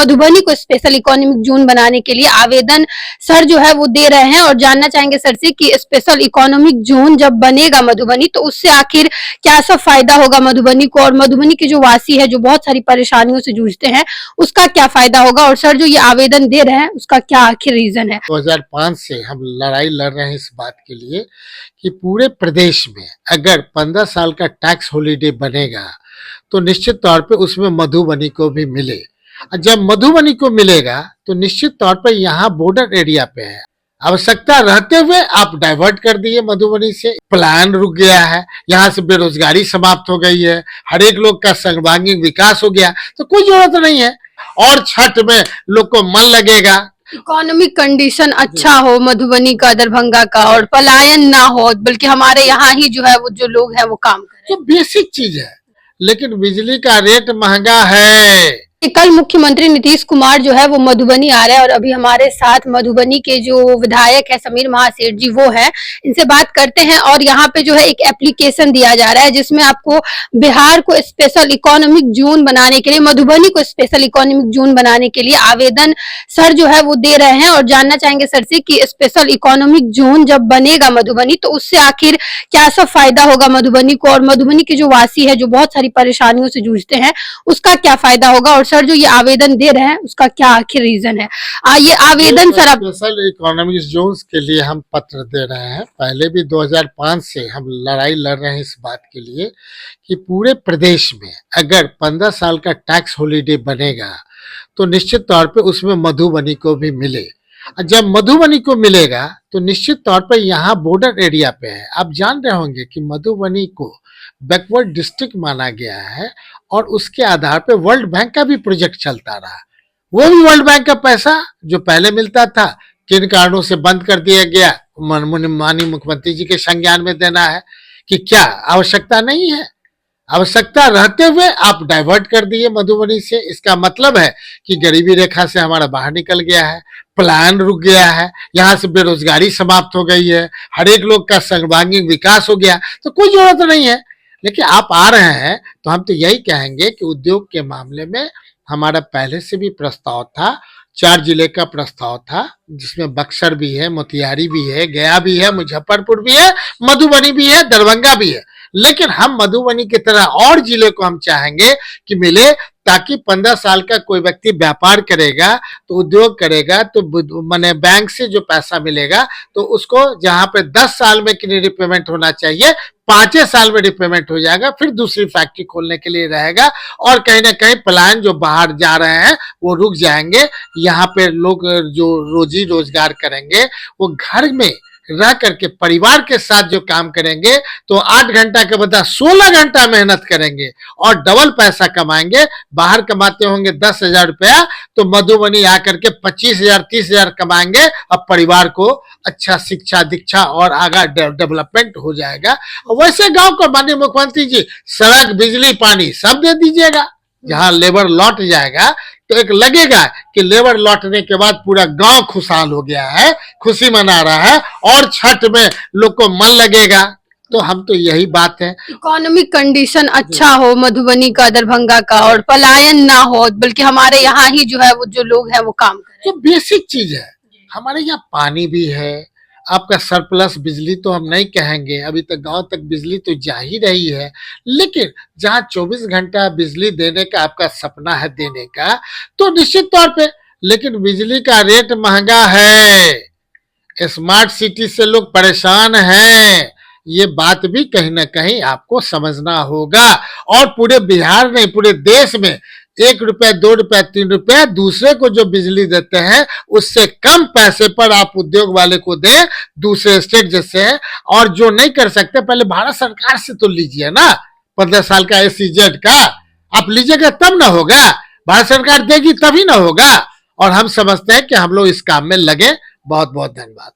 मधुबनी को special economic zone बनाने के लिए आवेदन सर जो है वो दे रहे हैं और जानना चाहेंगे सर से कि स्पेशल इकोनॉमिक जोन जब बनेगा मधुबनी तो उससे आखिर क्या सब फायदा होगा मधुबनी को, और मधुबनी के जो वासी है जो बहुत सारी परेशानियों से जूझते हैं उसका क्या फायदा होगा, और सर जो ये आवेदन दे रहे हैं उसका क्या आखिर रीजन है। 2005 से हम लड़ाई लड़ रहे हैं इस बात के लिए कि पूरे प्रदेश में अगर 15 साल का टैक्स हॉलिडे बनेगा तो निश्चित तौर पे उसमें मधुबनी को भी मिले। जब मधुबनी को मिलेगा तो निश्चित तौर पे यहाँ बॉर्डर एरिया पे है, आवश्यकता रहते हुए आप डाइवर्ट कर दिए मधुबनी से, प्लान रुक गया है, यहाँ से बेरोजगारी समाप्त हो गई है, हर एक लोग का सर्वांगीण विकास हो गया, तो कोई जरूरत नहीं है। और छठ में लोग को मन लगेगा, इकोनॉमिक कंडीशन अच्छा हो मधुबनी का, दरभंगा का, और पलायन ना हो, बल्कि हमारे यहाँ ही जो है वो जो लोग हैं वो काम करें। जो बेसिक चीज है। लेकिन बिजली का रेट महंगा है। कल मुख्यमंत्री नीतीश कुमार जो है वो मधुबनी आ रहे हैं और अभी हमारे साथ मधुबनी के जो विधायक है समीर महासेठ जी वो है, इनसे बात करते हैं। और यहाँ पे जो है एक एप्लीकेशन दिया जा रहा है जिसमें आपको बिहार को स्पेशल इकोनॉमिक जोन बनाने के लिए, मधुबनी को स्पेशल इकोनॉमिक जोन बनाने के लिए आवेदन सर जो है वो दे रहे हैं और जानना चाहेंगे सर से कि स्पेशल इकोनॉमिक जोन जब बनेगा मधुबनी तो उससे आखिर क्या सब फायदा होगा मधुबनी को, और मधुबनी के जो वासी है जो बहुत सारी परेशानियों से जूझते हैं उसका क्या फायदा होगा, और सर जो ये आवेदन दे रहे हैं उसका क्या आखिर रीजन है। ये आवेदन सर आप स्पेशल इकोनॉमिक जोन्स के लिए हम पत्र दे रहे हैं। पहले भी 2005 से हम लड़ाई लड़ रहे हैं इस बात के लिए कि पूरे प्रदेश में अगर 15 साल का टैक्स हॉलिडे बनेगा तो निश्चित तौर पे उसमें मधुबनी को भी मिले। जब मधुबनी को मिलेगा तो निश्चित तौर पे यहाँ बॉर्डर एरिया पे है। आप जान रहे होंगे कि मधुबनी को बैकवर्ड डिस्ट्रिक्ट माना गया है और उसके आधार पे वर्ल्ड बैंक का भी प्रोजेक्ट चलता रहा। वो भी वर्ल्ड बैंक का पैसा जो पहले मिलता था किन कारणों से बंद कर दिया गया, माननीय मुख्यमंत्री जी के संज्ञान में देना है कि क्या आवश्यकता नहीं है। आवश्यकता रहते हुए आप डाइवर्ट कर दिए मधुबनी से। इसका मतलब है कि गरीबी रेखा से हमारा बाहर निकल गया है, प्लान रुक गया है, यहाँ से बेरोजगारी समाप्त हो गई है, हर एक लोग का सर्वांगीण विकास हो गया, तो कोई जरूरत नहीं है। लेकिन आप आ रहे हैं तो हम तो यही कहेंगे कि उद्योग के मामले में हमारा पहले से भी प्रस्ताव था, 4 जिले का प्रस्ताव था जिसमें बक्सर भी है, मोतिहारी भी है, गया भी है, मुजफ्फरपुर भी है, मधुबनी भी है, दरभंगा भी है। लेकिन हम मधुबनी की तरह और जिले को हम चाहेंगे कि मिले, ताकि 15 साल का कोई व्यक्ति व्यापार करेगा तो उद्योग करेगा तो माने बैंक से जो पैसा मिलेगा तो उसको जहां पे 10 साल में कितनी रिपेमेंट होना चाहिए 5 साल में रिपेमेंट हो जाएगा, फिर दूसरी फैक्ट्री खोलने के लिए रहेगा। और कहीं ना कहीं प्लान जो बाहर जा रहे हैं वो रुक जाएंगे। यहाँ पे लोग जो रोजी रोजगार करेंगे वो घर में रह करके परिवार के साथ जो काम करेंगे तो 8 घंटा के बदला 16 घंटा मेहनत करेंगे और डबल पैसा कमाएंगे। बाहर कमाते होंगे 10,000 रुपया तो मधुबनी आकर के 25,000 30,000 कमाएंगे। अब परिवार को अच्छा शिक्षा दीक्षा और आगा डेवलपमेंट हो जाएगा। वैसे गांव को माननीय मुख्यमंत्री जी सड़क बिजली पानी सब दे दीजिएगा। जहां लेबर लौट जाएगा तो एक लगेगा कि लेबर लौटने के बाद पूरा गांव खुशहाल हो गया है, खुशी मना रहा है और छठ में लोग को मन लगेगा। तो हम तो यही बात है, इकोनॉमिक कंडीशन अच्छा हो मधुबनी का, दरभंगा का, और पलायन ना हो, बल्कि हमारे यहाँ ही जो है वो जो लोग हैं वो काम करें। जो बेसिक चीज है। हमारे यहाँ पानी भी है, आपका सरप्लस बिजली तो हम नहीं कहेंगे, अभी तक गांव तक बिजली तो जा ही रही है। लेकिन जहां 24 घंटा बिजली देने का आपका सपना है देने का तो निश्चित तौर पे, लेकिन बिजली का रेट महंगा है, स्मार्ट सिटी से लोग परेशान हैं। ये बात भी कहीं ना कहीं आपको समझना होगा। और पूरे बिहार नहीं पूरे देश में 1 रुपया 2 रुपया 3 रुपया दूसरे को जो बिजली देते हैं उससे कम पैसे पर आप उद्योग वाले को दें दूसरे स्टेट जैसे है। और जो नहीं कर सकते पहले भारत सरकार से तो लीजिए ना, 15 साल का SEZ का आप लीजिएगा तब ना होगा, भारत सरकार देगी तभी ना होगा। और हम समझते हैं कि हम लोग इस काम में लगे। बहुत बहुत धन्यवाद।